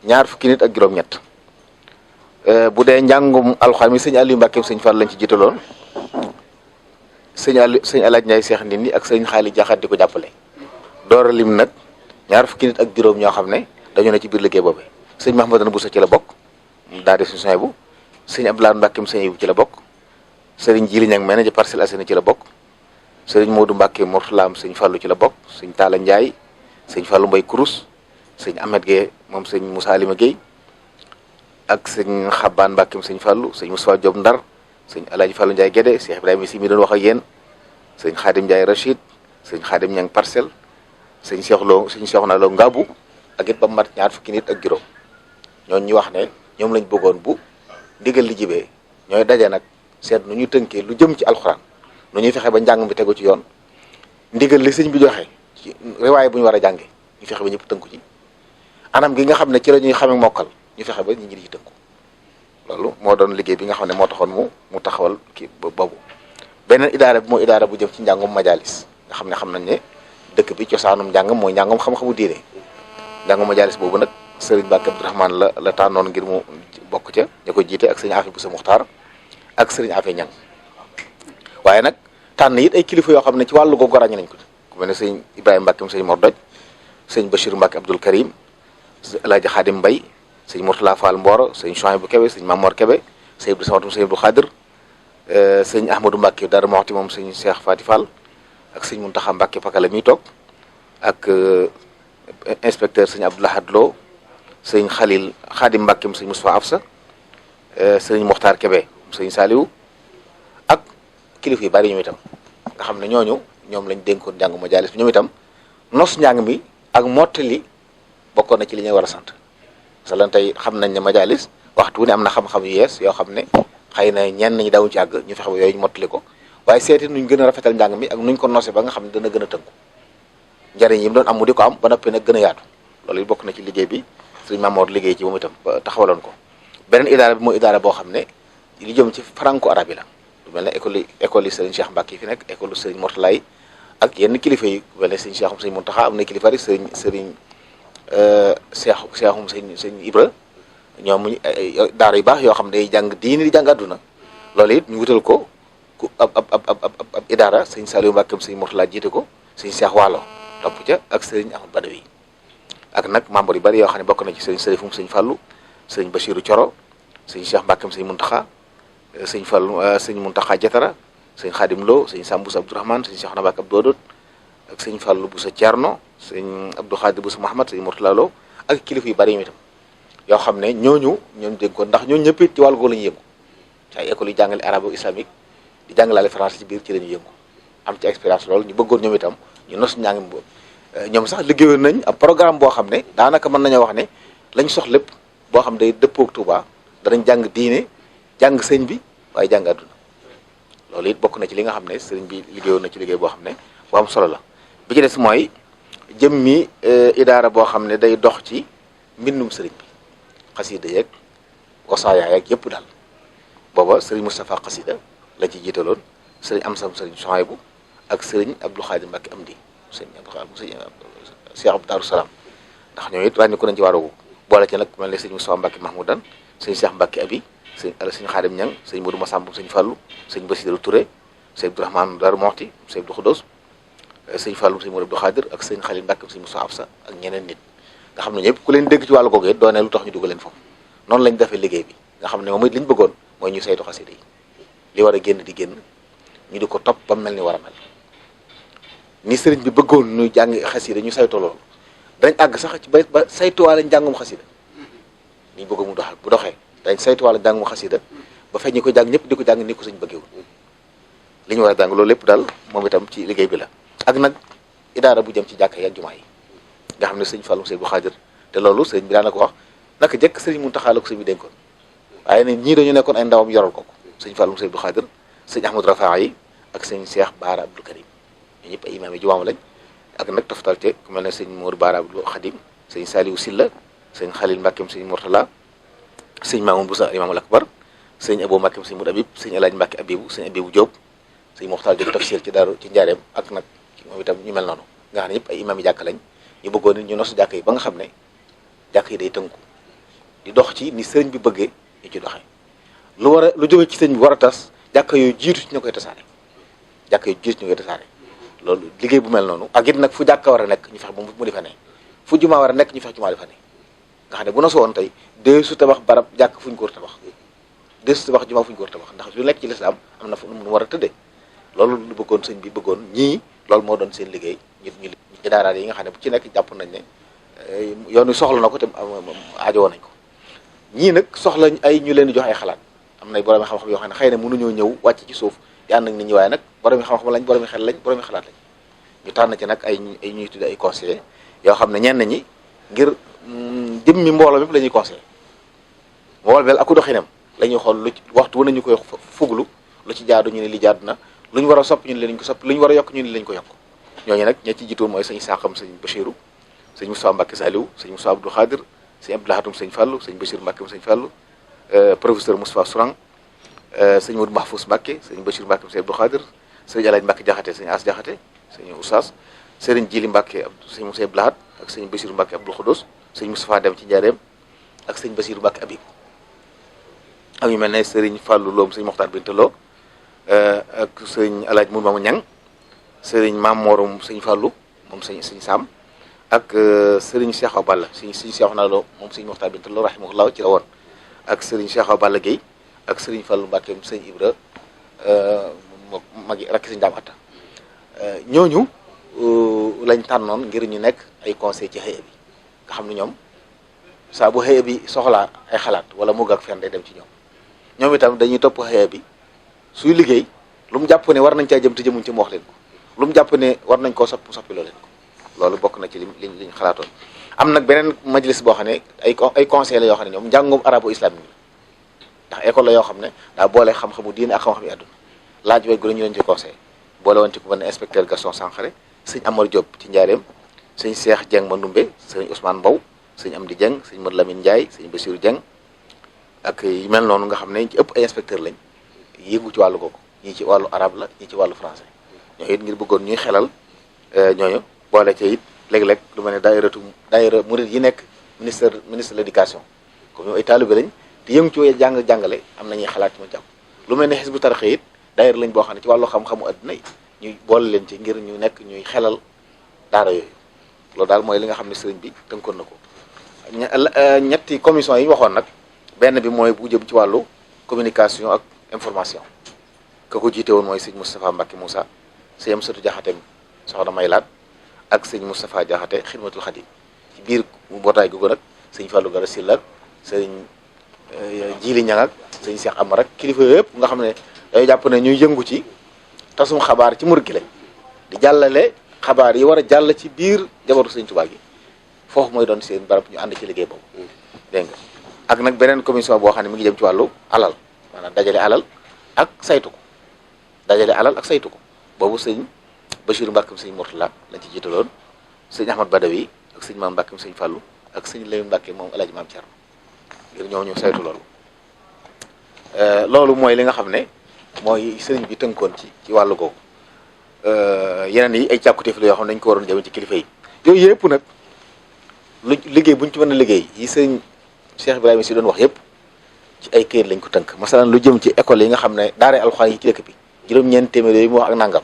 20 nit ak juróom-ñett bu dee njàngum alxuraan mi sëñ Aliou Mbacke sëñ Fall lañ ci jiitaloon sëñ Alaaj Ndiaye Seex Ndindi ak sëñ Xaali Jaxat di ko jàppale door a lim nag 20 nit ak juróom ñoo xam ne dañu ne ci biir liggéey boobu sëñ Mahmadana Bousso ci la bokk daa def suñu bu sëñ Abdoulaye Mbacke sëñ Ibu ci la bokk sëriñ Jili Ñang mel ne ci Parcelles Assainies ci la bokk sëriñ Modou Mbacke Mourtalaam sëñ Fallu ci la bokk sëñ Talla Ndiaye sëñ Fallu Mbay Kurus sëñ Ahmed Gueye moom sëñ Moussa Alima Gueye ak sëñ Xabbaan Mbacke sëñ Fallu sëñ Moustapha Diop Ndar sëñ Alaaji Fallu Ndiaye Guédé Cheikh Ibrahima si mi doon wax ak yéen sëñ Xaadim Ndiaye Rachid sëñ Xaadim Ñang Parcelles sëñ Cheikhouna Lo Ngaabu ak it ba mat 20 nit ak juróom ñooñu ñu wax ne ñoom lañ bëggoon bu ndigal li jibee ñooy daje nag seet nu ñu tënkee lu jëm ci alxuraan nu ñuy fexe ba njàng bi tegu ci yoon ndigal li sëñ bi joxe ci riwaay bu ñu war a jànge ñu fexe ba ñëpp tënku ci anam gi nga xam ne ci la ñuy xame mokkal ñu fexe ba nit ñi di ci tënku loolu moo doon liggéey bi nga xam ne moo taxoon mu taxawal kii boobu. beneen idaara bi mooy idaara bu jëm ci njàngum majalis nga xam ne xam nañ ne dëkk bi cosaanum njàng mooy njàngum xam-xamu diine njàngum majalis boobu nag sëriñ Mbàkke Abdourahmane la tànnoon ngir mu bokk ca ña ko jiite ak sëriñ Afi Busa Muxtaar ak sëriñ Afi Ñang waaye nag tànn it ay kilifa yoo xam ne ci wàllu googu ràññe nañ ko ku mel ne sëriñ Ibrahima Mbàkke sëriñ Mor Doj sëriñ Bachir Mbàkke Abdoul Karim El Hadj Xaadim Mbay sëriñ Mourtala Fall Mboro sëriñ Chouaïbou Kebe sëriñ Mamor Kebe sëriñ Abdou Samad sëriñ Abdou Khadir sëriñ Ahmadou Mbàkke Dara Moxti moom sëriñ Cheikh Fati Fall ak sëriñ Muntaxa Mbàkke Pakala mi toog ak inspecteur sëriñ Abdou Lahad Lo sëriñ Khalil Xaadim Mbàkke sëriñ Moustapha Afsa sëriñ Mokhtar Kebe sëriñ Saliou ak kilifa yu bari ñoom itam nga xam ne ñoom lañ dénkoon njàngu majalis bi ñoom itam nos njàng mi ak mottali bokkoon na ci li ñuy war a sant masalan tey xam nañ ne majalis waxtu wu ne am na xam-xam yu yees yoo xam ne xëy na ñenn ñi daawuñ ci àgg ñu fexe ba yooyu ñu mottali ko waaye seeti nuñ gën a rafetal njàng mi ak nuñ ko nosé ba nga xam ne dana gën a tënku njariñ yi mu doon am mu di ko am ba noppi nag gën a yaatu loolu bokk na ci liggéey bi sëriñ Mamoor liggéey ci moom itam ba taxawaloon ko beneen idaara bi mooy idaara boo xam ne li jëm ci franco arabe yi la lu mel ne école yi sëriñ Cheikh Mbacke yi fi nekk école sëriñ Mortala yi ak yenn kilifa yi ku mel ne sëriñ Cheikhum sëriñ Muntaxa am na kilifa yi sëriñ Cheikhum sëriñ Ibra ñoom daara yu baax yoo xam ne day jàng diini di jàng àdduna loolu it ñu wutal ko ku ab idaara sëriñ Saliou Mbacke sëriñ Mortala jiite ko sëriñ Cheikh Waalo topp ca ak sëriñ Ahmad Badawi ak nag membre yu bari yoo xam ne bokk na ci sëriñ Sërifum sëriñ Fallou sëriñ Bachirou Coro sëriñ Cheikh Mbacke sëriñ Muntaxa sëriñ Fallou sëriñ Muntaxa Jatara sëriñ Xaadim Lo sëriñ Sambous Abdourahmane sëriñ Cheikh Nabak Abdou Dodot ak sëriñ Fallou Boussa Thierno sëriñ Abdou Khadir Boussa Mahamad sëriñ Mourtala Lo ak kilifa yu bari yi itam yoo xam ne ñooñu dégg ko ndax ñooñu ñëpp it ci wàllu googu la ñuy yëngu ci ay écoles yu jàngale arabo islamique di jàngalaale français ci biir ci la ñuy yëngu am ci expérience loolu ñu bëggoon ñoom itam ñu nos njàng mi boobu ñoom sax liggéeyoon nañ ab programme boo xam ne daanaka mën nañoo wax ne lañ sox lépp boo xam day dëppoog Touba danañ jàng diine jàng sëñ bi waaye jàng àdduna loolu it bokk na ci li nga xam ne sëriñ bi liggéeyoon na ci liggéey boo xam ne bu am solo la bi ci des mooy jëmmi idaara boo xam ne day dox ci mbindum sëriñ bi xasida yeeg wasaaya yeeg yëpp daal booba sëriñ Moustapha xasida la ci jiitaloon sëriñ Amsam sëriñ Chouaïbou ak sëriñ Abdou Khadim Mbacke Amdi sëriñ Abdou Khadim sëriñ Cheikh Abdou Darou Salaam ndax ñoom it wàññi ko nañ ci wàllu boole ci nag mel ne sëriñ Moustapha Mbacke Mahmoudan sëriñ Cheikh Mbacke Abi sëriñ Khadim Ñang sëriñ Modou Massamba sëriñ Fallou sëriñ Bassirou Touré sëriñ Abdourahmane Darou Moxti sëriñ Abdou Khoudoss sëriñ Fallou sëriñ Modou Abdou Khadir ak sëriñ Khalil Mbacke sëriñ Moussa Afsa ak ñeneen nit nga xam ne ñëpp ku leen dégg ci wàllu googu it doone lu tax ñu dugal leen foofu noonu lañ defee liggéey bi nga xam ne moom it li ñu bëggoon mooy ñu saytu xasida yi li war a génn di génn ñu di ko topp ba mel ni war a mel ni sëriñ bi bëggoon ñu jàng xasida ñu saytu loolu dañ àgg sax ci ba saytuwaale njàngum xasida ni ñu bëgg mu doxal bu doxee dañ saytuwaale njàngum xasida ba feñ ñi ko jàng ñëpp di ko jàng ni ko suñ bëggewul li ñu war a jàng loolu lépp daal moom itam ci liggéey bi la ak nag idaara bu jëm ci jàkka yi ak jumaa yi nga xam ne sëñ Fallou sëñ bu Xaadir te loolu sëriñ bi daana ko wax naka jëkk sëriñ Muntaxa la ko sëñ bi dénkoon waaye ne ñii dañu nekkoon ay ndawam yoral ko sëñ Fallou sëñ bu Xaadir sëñ Ahmadou Rafa yi ak sëñ Cheikh Baara Abdou Karim ñoo ñëpp ay imaam yi jumaam lañ ak nag toftal te ku mel ne sëñ Mourou Baara Abdou Khadim sëñ Saliou Silla sëñ Khalil Mbackeem sëñ Mourtala sëñ Mamoun Boussa imaamul akbar sëñ Abou Mbackeem sëñ Moudou Abib sëñ El Hadj Mbacke Abibou sëñ Abibou Diop sëñ Mokhtar Diop tafsir ci daaru ci njaareem ak nag moom itam ñu mel noonu nga xam ne ñëpp ay imaam yi jàkk lañ ñu bëggoon nit ñu nosu jàkk yi ba nga xam ne jàkk yi day tënku di dox ci ni sëriñ bi bëggee ñu ci doxee lu jóge ci sëriñ bi war a tas jàkk yooyu jiitu ci ñu koy tasaare jàkk yooyu jiitu ñu koy tasaare loolu liggéey bu mel noonu ak it nag fu jàkka war a nekk ñu fex ba mu di fa ne fu jumaa war a nekk ñu fex jumaa di fa ne nga xam ne bu nosu woon tey dee su tabax barab jàkk fu ñu ko war a tabax dee su tabax jumaa fu ñu ko war a tabax ndax lu nekk ci lislaam am na fu mu war a tëddee loolu lu bëggoon sëñ bi bëggoon ñii loolu moo doon seen liggéey ñu daaraat yi nga xam ne bu ci nekk jàpp nañ ne yoon wi soxla na ko te aajo woon nañ ko ñii nag soxla ay ñu leen di jox ay xalaat am nay borom xam-xam yoo xam ne xëy na mënuñoo ñëw wàcc ci suuf di ànd ak nit ñi waaye nag borom xam-xam lañ borom xel lañ borom xalaat lañ ñu tànn ci nag ay ñuy tudde ay conseillers yoo xam ne ñenn ñi ngir jëmmi mbooloo mépp la ñuy conseillé mbooloo mel aku doxinam la ñuy xool lu waxtu wu nañu koy fuglu lu ci jaadu ñu ne li jaadu na lu ñu war a sopp ñu ne lañ ko sopp lu ñu war a yokk ñu ne lañ ko yokk ñooñu nag ña ci jiitu mooy sëñ Saxam sëñ Bachirou sëñ Moussa Mbacke Saliou sëñ Moussa Abdou Khadir sëñ Abdou Lahatum sëñ Fallou sëñ Bachir Mbacke sëñ Fallou professeur Moustapha Sourang sëñ Modou Mahfous Mbacke sëñ Bachir Mbacke sëñ Abdou Khadir sëñ Alaaj Mbacke Jaxate sëñ As Jaxate sëñ Oustaz sëriñ Jili Mbacke sëñ Moussa Abdou Lahad ak sëñ Bachir Mbacke Abdou Khoudous sëñ Moustapha Dem ci Njaareem ak sëñ Bachir Mbacke Abib ak ñu mel ne sëriñ Fallou Loom sëñ Mokhtar Binta Lo ak sëriñ Alaaj Mour Mamu Ñang sëriñ Maam Morom sëñ Fallou moom sëñ Sam ak sëriñ Cheikh Awa Balla sëñ Cheikh na Lo moom sëñ Mokhtar Binta Lo rahimahullah ci la woon ak sëriñ Cheikh Awa Balla Guèye ak sëriñ Fallou Mbacke sëñ Ibra magi rakk sëñ Daam Atta ñooñu lañ tànnoon ngir ñu nekk ay conseil ci xëye bi nga xam ne ñoom saa bu xëye bi soxlaa ay xalaat wala mu gàk fenn day dem ci ñoom itam dañuy topp xëye bi suy liggéey lu mu jàpp ne war nañ caa jëm te jëmuñ ci mu wax leen ko lu mu jàpp ne war nañ koo soppiloo leen ko loolu bokk na ci liñ xalaatoon. am nag beneen majlis boo xam ne ay conseil la yoo xam ne ñoom njàngum arabo islamique ndax école la yoo xam ne daa boole xam-xamu diine ak xam-xam yi àdduna laaj way gu la ñu leen ci conseil boole woon ci ku mel ne inspecteur Gaston Sankhare sëñ Amar Diop ci Njaareem sëñ Cheikh Dieng Mandoumbe sëñ Ousmane Mbow sëñ Amdi Dieng sëñ Modou Lamine Ndiaye sëñ Bassirou Dieng ak yu mel noonu nga xam ne ci ëpp ay inspecteur lañ yëngu ci wàllu googu ñii ci wàllu arabe la ñii ci wàllu français ñoo it ngir bëggoon ñuy xelal ñooñu boole ci it léeg-léeg lu mel ne daayira murid yi nekk ministre de l'éducation comme ñoom ay taalibe lañ te yëngu ci jàngale am nañuy xalaat ci mu jàpp lu mel ne Hizbut Tarqiyyah it daayira lañ boo xam ne ci wàllu xam-xamu adduna yi ñuy boole leen ci ngir ñu nekk ñuy xelal daara yooyu loolu daal mooy li nga xam ne sëriñ bi tënkoon na ko ñetti commission yi ñu waxoon nag benn bi mooy bu jëm ci wàllu communication ak information ka ko jiite woon mooy sëñ Moustapha Mbacke Moussa sëñ Amsatou Diakhaté soxna Maylaat ak sëñ Moustapha Diakhaté Xidmatul Xadim ci biir mbootaay googu nag sëñ Fallou Gara Sylla ak sëñ Jili Ñang ak sëñ Cheikh Amar ak kilifa yëpp nga xam ne day jàpp ne ñuy yëngu ci tasum xabaar ci murid gi lañ di jàllale xabaar yi war a jàll ci biir jabaru sëñ Tuubaa gi foofu mooy doon seen barab ñu ànd ci liggéey boobu dégg nga ak nag beneen commission boo xam ne mi ngi jëm ci wàllu alal maanaam dajale alal ak saytu ko boobu sëñ Bachir Mbacke sëñ Mourtala lañ ci jiitaloon sëñ Ahmad Badawi ak sëñ Maam Mbacke sëñ Fallou ak sëñ Lewi Mbacke moom El Hadj Maam Thierno ngir ñoo ñu saytu loolu loolu mooy li nga xam ne mooy sëriñ bi tënkoon ci wàllu googu yeneen yi ay càkkutéef la yoo xam ne dañ ko waroon jëme ci kilifa yi yooyu yëpp nag lu liggéey buñ ci mën a liggéey yi sëriñ Cheikh Ibrahima si doon wax yëpp ci ay këyit lañ ko tënk masalan lu jëm ci école yi nga xam ne daara alxuraan yi ci dëkk bi juróom-ñeent téeméer yooyu mu wax ak nangam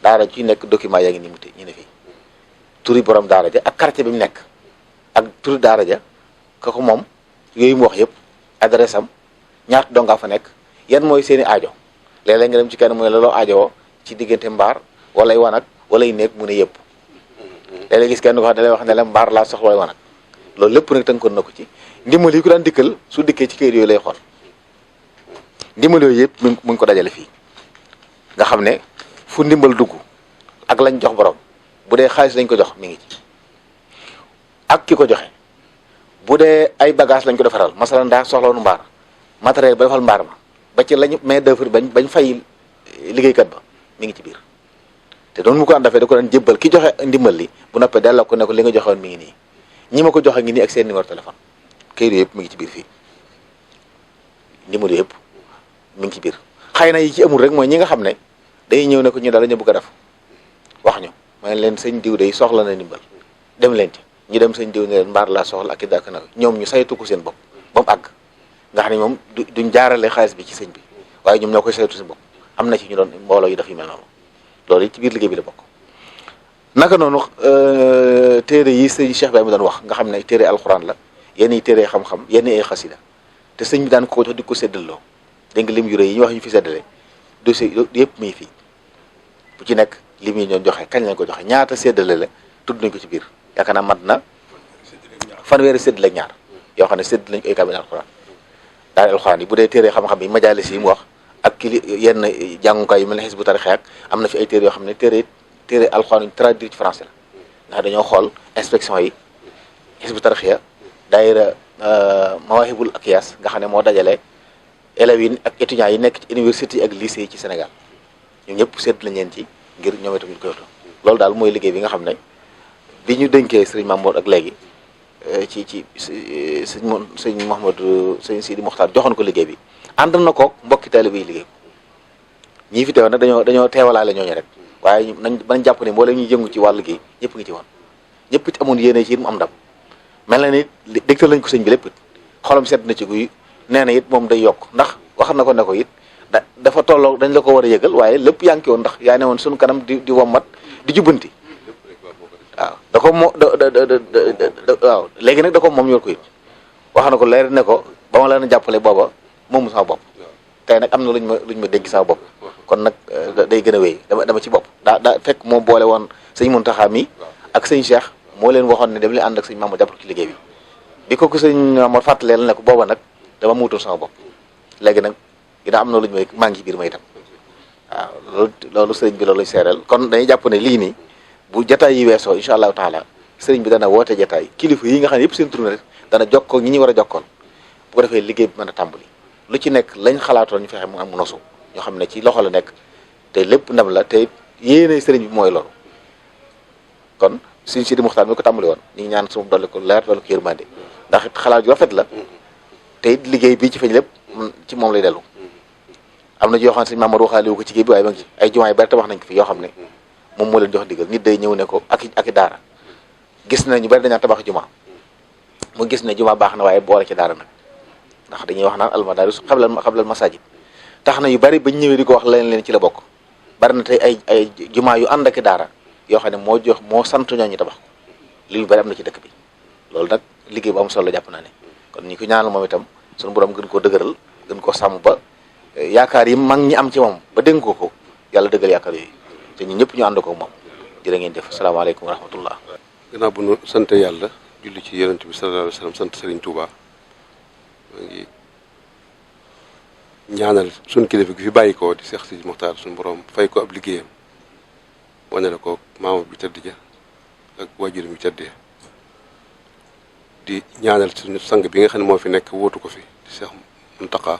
daara ci nekk document yaa ngi ni mu te ñu ne fii turi borom daara ja ak quartier bi mu nekk ak turi daara ja ka ko moom yooyu mu wax yëpp adresse am ñaata dongaa fa nekk yan mooy seeni aajo léeg-léeg nga dem ci kenn mu ne la loo aajowoo ci diggante mbaar walay wanag walay néeg mu ne yëpp léeg-léeg gis kenn ko xam ne lay wax ne la mbaar laa soxla walay wanag loolu lépp nag tënkoon na ko ci ndimbal yi ko daan dikkal su dikkee ci kayit yooyu lay xool ndimbal yooyu yëpp mu ngi ko dajale fii nga xam ne fu ndimbal dugg ak lañ jox borom bu dee xaalis lañ ko jox mi ngi ci ak ki ko joxe bu dee ay bagage lañ ko defaral masalan daa soxlawoon mbaar matériel ba defal mbaar ma ba ci lañu main d'œuvre bañ fay liggéeykat ba mi ngi ci biir te doon mu ko daan defee da ko daan jébbal ki joxe ndimbal li bu noppee delloo ko ne ko li nga joxewoon mi ngi nii ñi ma ko joxe ngi nii ak seen numéro téléphone kayit yëpp mi ngi ci biir fii ndimbal yëpp mi ngi ci biir xëy na yi ci amul rek mooy ñi nga xam ne day ñëw ne ko ñu daal ñu bëgg a def wax ñu may leen sëñ diw day soxla na ndimbal dem leen ci ñu dem sëñ diw ne leen mbaar laa soxla ak i dàkk na ñoom ñu saytu ko seen bopp ba mu àgg nga xam ne moom duñ jaarale xaalis bi ci sëñ bi waaye ñoom ñoo koy saytu seen bopp am na ci ñu doon mbooloo yi daf yu mel noonu loolu ci biir liggéey bi la bokk naka noonu téere yi sëñ Cheikh Baye mi doon wax nga xam ne téere alxuraan la yenn yi téere xam-xam yenn ay xasida te sëñ bi daan ko jox di ko séddaloo dégg nga lim yu rëy yi ñu wax ñu fi séddale dossier yëpp muy fii bu ci nekk lim yi ñoon joxe kañ lañ ko joxe ñaata séddale la tudd nañ ko ci biir yaakaar naa mat na fanweeri séddale ak ñaar yoo xam ne sédd lañ ko ay kaamil alxuraan daal alxuraan yi bu dee téere xam-xam yi majaalis yi mu wax ak yenn jàngukaay yu mel ne Hizbut Tarqiyyah ak am na fi ay téere yoo xam ne téere alxuraan yu traduit ci français la ndax dañoo xool inspection yi Hizbut Tarqiyyah daayira Mawahibul Akyas nga xam ne moo dajale élèves yi ak étudiants yi nekk ci université ak lycée yi ci Sénégal ñoom ñëpp sédd lañ leen ci ngir ñoom itam ñu koy loolu daal mooy liggéey bi nga xam ne bi ñu dénkee Serigne Mamour ak léegi sëñ Mouhamadou sëñ Sidi Mokhtar joxoon ko liggéey bi ànd na ko mbokki taalibe yi liggéey ñii fi teew nag dañoo teewalaale ñooñu rek waaye bañ jàpp ne mboolem ñuy jëngu ci wàll gi ñëpp ngi ci woon ñëpp it amoon yéene ci it mu am ndam mel na ni dégtal lañ ko sëñ bi lépp it xolam sedd na ci guy nee na it moom day yokk ndax wax na ko ne ko it dafa tolloo dañ la ko war a yëgal waaye lépp yaa ngi woon ndax yaa ne woon suñu kanam di wommat di jubbanti waaw da ko waaw léegi nag da ko moom yor ko it wax na ko leer ne ko ba ma leen a jàppale booba moomu sama bopp tey nag am na luñ ma dégg sama bopp kon nag day gën a wéy dama ci bopp daa fekk moo boole woon sëñ Muntaxa mi ak sëñ Cheikh moo leen waxoon ne dem leen ànd ak sëñ Mamadou jàppale ci liggéey bi ko sëñ Mamadou fàttaleel ne ko booba nag dama muutoon sama bopp léegi nag dina am na luñ may maa ngi ci biir may itam waaw loolu sëriñ bi loolu seereel kon dañuy jàpp ne lii nii bu jataay yi weesoo incha allahu taala sëriñ bi dana woote jataay kilifa yi nga xam ne yëpp seen tournée rek dana jokkoo ñi ñu war a jokkoon bu ko defee liggéey bi mën a tàmbali lu ci nekk lañ xalaatoon ñu fexe mu am nosu ñoo xam ne ci loxo la nekk te lépp ndam la te yéene sëriñ bi mooy loolu kon suñ Sidi Muxtaar mi ko tàmbali woon ñu ngi ñaan sumu dolli ko leer dolli ko yërmande ndax it xalaat yu rafet la te it liggéey bii ci feeñ lépp ci moom lay dellu am na yoo xam ne sëñ Mamadou waxaale wu ko ci géej bi waaye ma ngi ci ay jumaa yu bari tabax nañ ko fi yoo xam ne moom moo leen jox digal nit day ñëw ne ko ak i daara gis na ñu bari dañaa tabax jumaa mu gis ne jumaa baax na waaye boole ci daara nag ndax dañuy wax naan almadaris xablal masajid tax na yu bari bañ ñëwee di ko wax leen ci la bokk bari na tey ay jumaa yu ànd ak daara yoo xam ne moo sant ñooñu tabax ko li yu bari am na ci dëkk bi loolu nag liggéey bu am solo jàpp naa ne kon ñi ko ñaanal moom itam suñu borom gën koo dëgëral gën koo sàmm ba yaakaar yi mag ñi am ci moom ba dénk ko yàlla dëggal yaakaar yooyu te ñun ñëpp ñu ànd ko moom jërë ngeen def asalaamaaleykum wa rahmatullah. gannaaw bu nu sant yàlla julli ci yonent bi sallallahu alayhi wa sallam sant Serigne Touba maa ngi ñaanal suñ kilifa gi fi bàyyi ko di Cheikh Sidi Mokhtar suñu borom fay ko ab liggéeyam wane la ko maama bi tëdd ja ak waajur mi tëddee di ñaanal suñu sang bi nga xam ne moo fi nekk wóotu ko fi di Cheikh Mountakha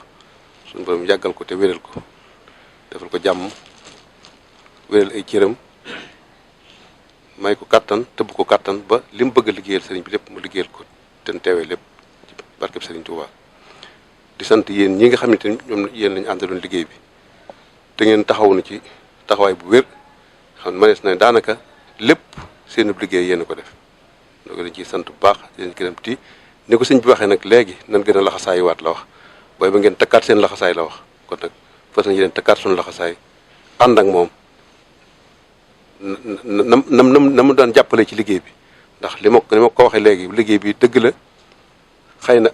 suñu borom yàggal ko te wéral ko defal ko jàmm wéral ay cëram may ko kattan tëbb ko kattan ba li mu bëgg a liggéeyal sëriñ bi lépp mu liggéeyal ko te teewee lépp ci barkeb sëriñ Touba di sant yéen ñi nga xamante ni ñoom yéen lañu àndaloon liggéey bi te ngeen taxaw na ci taxawaay bu wér xam ne manees na daanaka lépp seen liggéey yéen a ko def donc dañ ciy sant bu baax leen gërëm ti ni ko sëñ bi waxee nag léegi nan gën a laxasaayiwaat la wax booy ba ngeen takkaat seen laxasaay la wax kon nag fas nañu leen takkaat suñu laxasaay ànd ak moom na mu daan jàppale ci liggéey bi ndax li ma ko waxee léegi liggéey bi dëgg la xëy na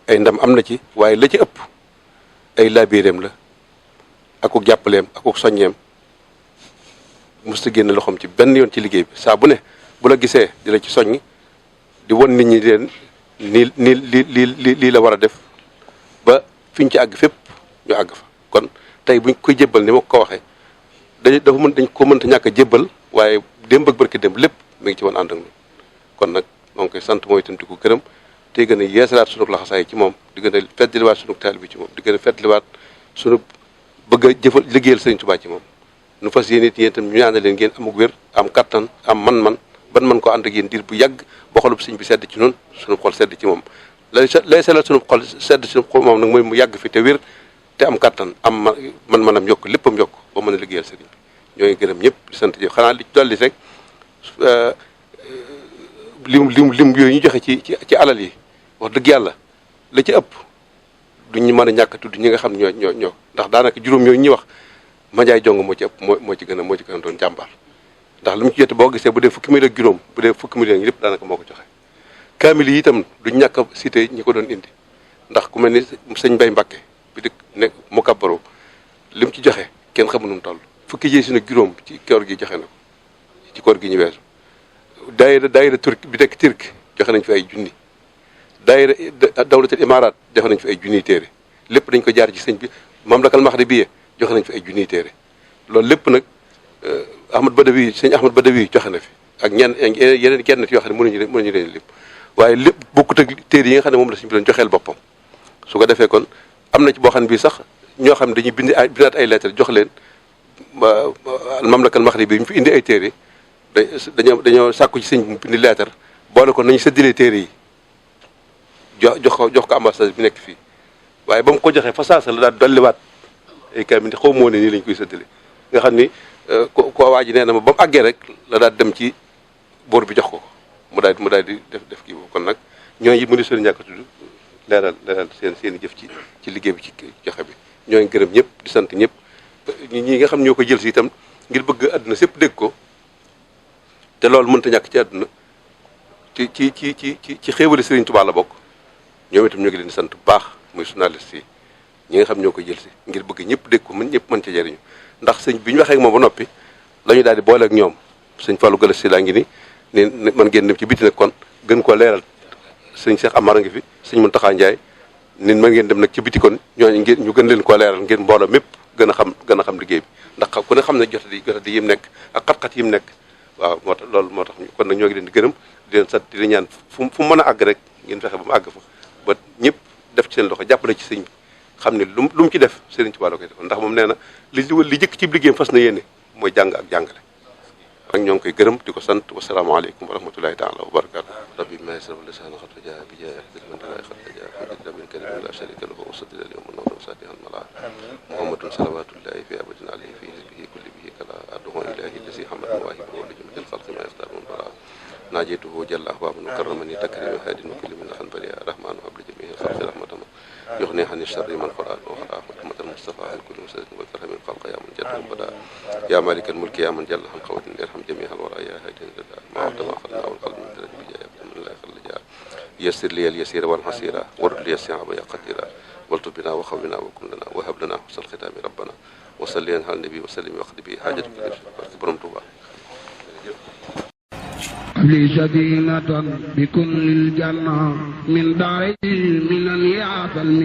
ay ndam am na ci waaye la ci ëpp ay laabiireem la akuk jàppaleem akuk soññeem mos a génn loxoom ci benn yoon ci liggéey bi saa bu ne bu la gisee di la ci soññ di won nit ñi leen lii la war a def ba fi ñu ci àgg fépp ñu àgg fa kon tey buñ koy jébbal ni ma ko waxee dañ ko mënta ñàkk a jébbal waaye démb ak barki démb lépp mi ngi ci woon ànd ak ñun kon nag moo ngi koy sant mooy itam di ko gërëm te gën a yeesalaat sunu laxasaay ci moom di gën a feddliwaat sunu taal bi ci moom di gën a feddliwaat sunu bëgg a jëfal liggéeyal Sëriñ Tuubaa ci moom nu fas yéen it yéen itam ñu ñaanal leen ngeen amuk wér am kattan am man-man ban man ko ànd ak yéen diir bu yàgg ba xolub sëñ bi sedd ci noonu sunu xol sedd ci moom lay selal sunu xol sedd ci moom nag mooy mu yàgg fi te wér te am kattan am man-manam yokk léppam yokk ba mën a liggéeyal sëriñ bi ñooy gërëm ñëpp di sant jëf xanaa li dolli rek lim yooyu ñu joxe ci alal yi wax dëgg yàlla la ci ëpp duñu mën a ñàkk tudd ñi nga xam ne ñoo ndax daanaka juróom yooyu ñuy wax Mandiaye Jong moo ci ëpp moo ci gën a doon jàmbaar ndax li mu ci jot boo gisee bu dee fukki million ak juróom bu dee fukki million yi lépp daanaka moo ko joxe kaamil yi itam duñ ñàkk a cité ñi ko doon indi ndax ku mel ni sëñ Mbay Mbàkke bi dëkk nekk mu kabbaro li mu ci joxe kenn xamu nu mu toll fukki ji si nag juróom ci koor gi joxe na ko ci koor gi ñu weesu daayira turk bi nekk turk joxe nañ fi ay junni daayira dawlatul imaaraat joxe nañ fi ay junniy téere lépp dañ ko jaar ci sëñ bi mamlakal maxribiya joxe nañ fi ay junniy téere loolu lépp nag Ahmad Badawi sëñ Ahmad Badawi joxe na fi ak yeneen kenn yoo xam ne mënuñu leen lépp waaye lépp bokkut ak téere yi nga xam ne moom la sëñ bi doon joxeel boppam su ko defee kon am na ci boo xam ne bii sax ñoo xam ne dañuy bindaat ay lettre jox leen mamlakal maxribi bi ñu fi indi ay téere dañoo sàkku ci sëñ bi mu bindi lettre boole ko nañu séddalee téere yi jox ko ambassade bi nekk fii waaye ba mu ko joxee fa saasa la daal dolliwaat ay kaamil xaw moo ne nii lañ koy séddale nga xam ni ko waa ji nee na ma ba mu àggee rek la daal dem ci boor bi jox ko mu daal di def kii boobu kon nag ñooñu mënu seen ñàkk a tudd leeral seen i jëf ci liggéey bi ci joxe bi ñoo ngi gërëm ñëpp di sant ñëpp ñi nga xam ñoo ko jël si itam ngir bëgg àdduna sépp dégg ko te loolu mënta ñàkk ci àdduna ci xéewali Sëriñ Tuubaa la bokk ñoom itam ñoo ngi leen di sant bu baax muy journaliste yi ñi nga xam ñoo ko jël si ngir bëgg ñëpp dégg ko ñëpp mën ca jëriñu ndax sëñ bi ñu waxee ak moom ba noppi la ñu daal di boole ak ñoom sëñ Fallou Galass si laa ngi ni man ngeen dem ci biti nag kon gën koo leeral sëñ Cheikh Amar a ngi fi sëñ Mountakha Ndiaye nit mën ngeen dem nag ci biti kon ñooñu ngeen ñu gën leen koo leeral ngir mbooloo mépp gën a xam liggéey bi ndax ku ne xam ne jotadi yim nekk ak xat-xat yim nekk waaw moo tax loolu moo tax kon nag ñoo ngi leen di gërëm di leen sant di leen ñaan fu mu mën a àgg rek ngeen fexe ba mu àgg fa ba ñëpp def ci seen loxo jàppale ci sëñ bi xam ne lu mu ci def Sëriñ Tuubaa la koy def ndax moom nee na li jëkk ci liggéeyam fas na yéene mooy jàng ak jàngale ak ñoo ngi koy gërëm di ko sant wasalaamaaleykum wa rahmatulahi taala wa barakaatu rabbi ma yasra lisana xat faja bi jaay xdilmantalaay xat faja alhamdulilah min karim la sharika lahu wa sadila al yawma nawra satihan mala muhammadun salawatullahi fi abadin alayhi fi hizbihi kulli bihi kala adduhu ilahi lasi hamad mawahibu wa lijumil xalqi ma yaxtar mun bara ناجيته جل أهواب وكرمني تكريم هاد وكل من خنبلي الرحمن وهب لجميع الخلق رحمة يغني عن الشر من قرأ وخلاه رحمة المصطفى عن كل مسجد والكرم من خلق يا من جل البلاء يا مالك الملك يا من جل عن قوة يرحم جميع الورى يا هادي الرداء ما عبد ما خلنا والقلب من درج بجاي من الله خل جاء يسر لي اليسير والحسير ورد لي الصعب يا قديرا والطب بنا وخونا وكن لنا وهب لنا حسن الختام ربنا وصلي على النبي وسلم وقد به حاجة كل برم توبا لي سكينة بكل الجنة من داري من يعطى المنة